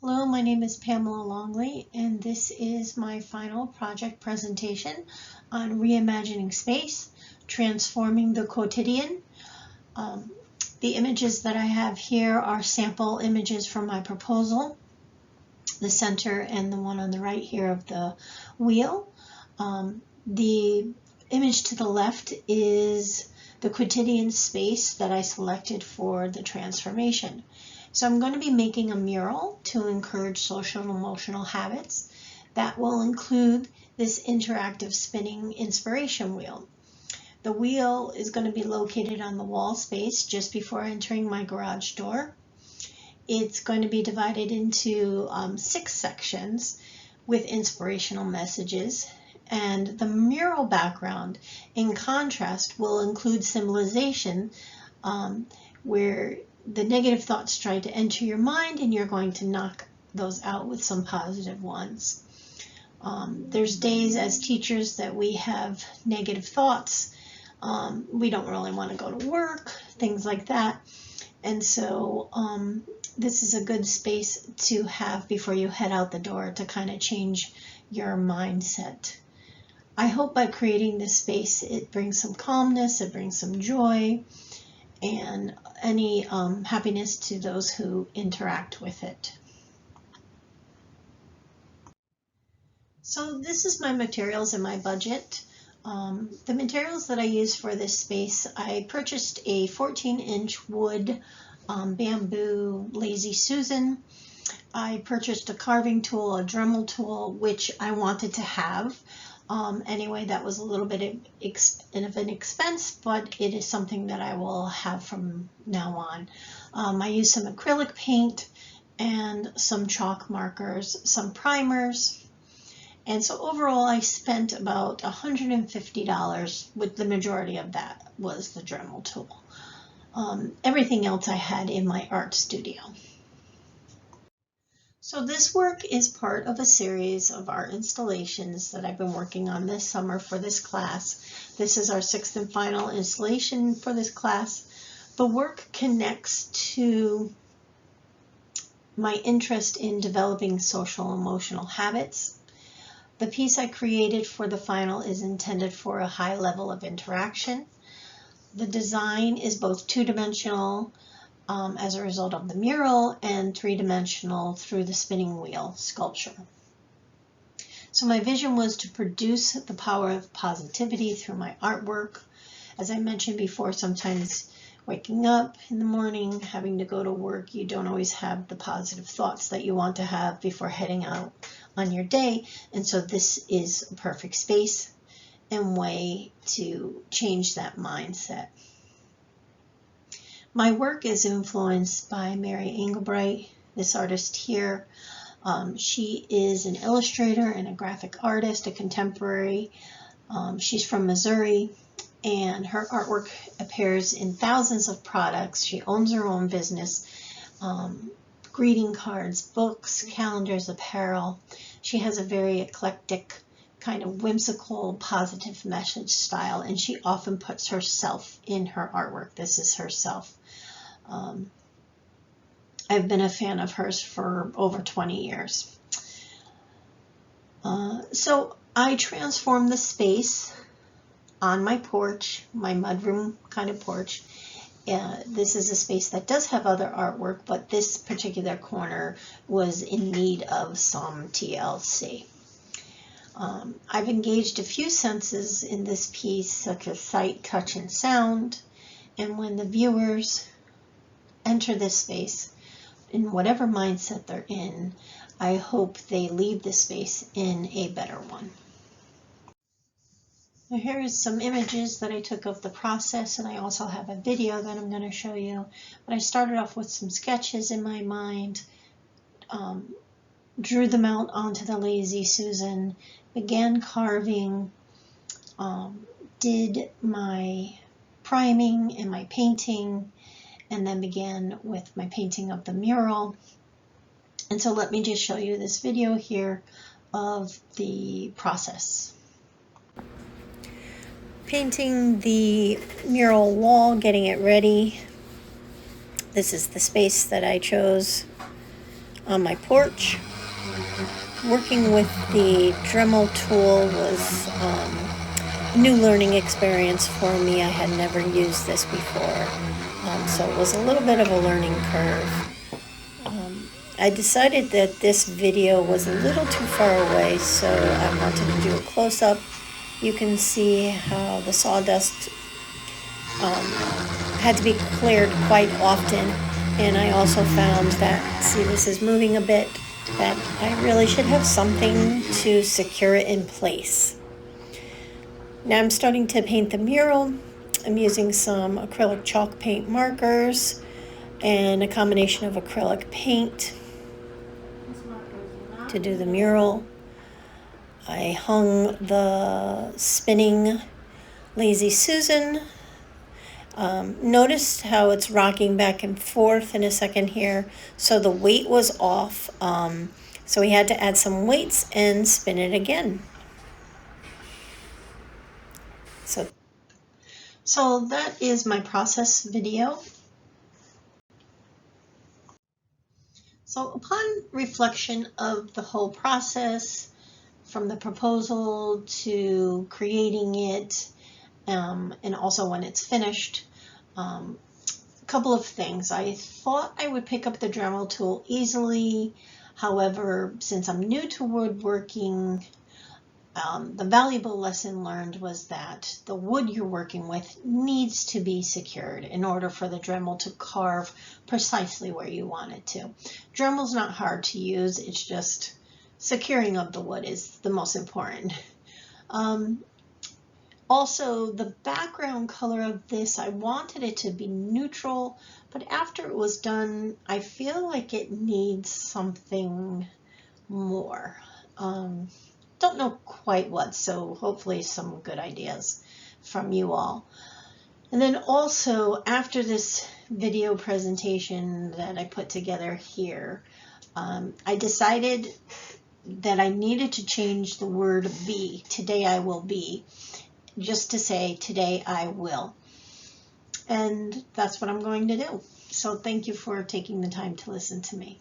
Hello, my name is Pamela Longley, and this is my final project presentation on reimagining space, transforming the quotidian. The images that I have here are sample images from my proposal, the center and the one on the right here of the wheel. The image to the left is the quotidian space that I selected for the transformation. So I'm going to be making a mural to encourage social and emotional habits. That will include this interactive spinning inspiration wheel. The wheel is going to be located on the wall space just before entering my garage door. It's going to be divided into 6 sections with inspirational messages. And the mural background, in contrast, will include symbolization where the negative thoughts try to enter your mind and you're going to knock those out with some positive ones. There's days as teachers that we have negative thoughts. We don't really want to go to work, things like that. And so this is a good space to have before you head out the door to kind of change your mindset. I hope by creating this space it brings some calmness, it brings some joy, and any happiness to those who interact with it. So this is my materials and my budget. The materials that I use for this space, I purchased a 14-inch wood bamboo Lazy Susan. I purchased a carving tool, a Dremel tool, which I wanted to have. Anyway, that was a little bit of an expense, but it is something that I will have from now on. I used some acrylic paint and some chalk markers, some primers. And so overall, I spent about $150, with the majority of that was the Dremel tool. Everything else I had in my art studio. So this work is part of a series of art installations that I've been working on this summer for this class. This is our 6th and final installation for this class. The work connects to my interest in developing social emotional habits. The piece I created for the final is intended for a high level of interaction. The design is both two-dimensional as a result of the mural and three-dimensional through the spinning wheel sculpture. So my vision was to produce the power of positivity through my artwork. As I mentioned before, sometimes waking up in the morning, having to go to work, you don't always have the positive thoughts that you want to have before heading out on your day. And so this is a perfect space and way to change that mindset. My work is influenced by Mary Engelbright, this artist here. She is an illustrator and a graphic artist, a contemporary. She's from Missouri, and her artwork appears in thousands of products. She owns her own business, greeting cards, books, calendars, apparel. She has a very eclectic, kind of whimsical, positive message style, and she often puts herself in her artwork. This is herself. I've been a fan of hers for over 20 years. So I transformed the space on my porch, my mudroom kind of porch. This is a space that does have other artwork, but this particular corner was in need of some TLC. I've engaged a few senses in this piece, such as sight, touch, and sound. And when the viewers enter this space, in whatever mindset they're in, I hope they leave this space in a better one. Now here is some images that I took of the process, and I also have a video that I'm going to show you. But I started off with some sketches in my mind, drew them out onto the Lazy Susan, began carving, did my priming and my painting, and then began with my painting of the mural. And so let me just show you this video here of the process. Painting the mural wall, getting it ready. This is the space that I chose on my porch. Working with the Dremel tool was a new learning experience for me. I had never used this before, so it was a little bit of a learning curve. I decided that this video was a little too far away, so I wanted to do a close-up. You can see how the sawdust had to be cleared quite often, and I also found that, see, this is moving a bit, that I really should have something to secure it in place. Now I'm starting to paint the mural. I'm using some acrylic chalk paint markers and a combination of acrylic paint to do the mural. I hung the spinning Lazy Susan. Notice how it's rocking back and forth in a second here. So the weight was off. So we had to add some weights and spin it again. So that is my process video. So upon reflection of the whole process, from the proposal to creating it, and also when it's finished, a couple of things. I thought I would pick up the Dremel tool easily. However, since I'm new to woodworking, the valuable lesson learned was that the wood you're working with needs to be secured in order for the Dremel to carve precisely where you want it to. Dremel's not hard to use, it's just securing of the wood is the most important. Also, the background color of this, I wanted it to be neutral, but after it was done, I feel like it needs something more. Don't know quite what, so hopefully some good ideas from you all. And then also, after this video presentation that I put together here, I decided that I needed to change the word be, today I will be, just to say today I will. And that's what I'm going to do. So thank you for taking the time to listen to me.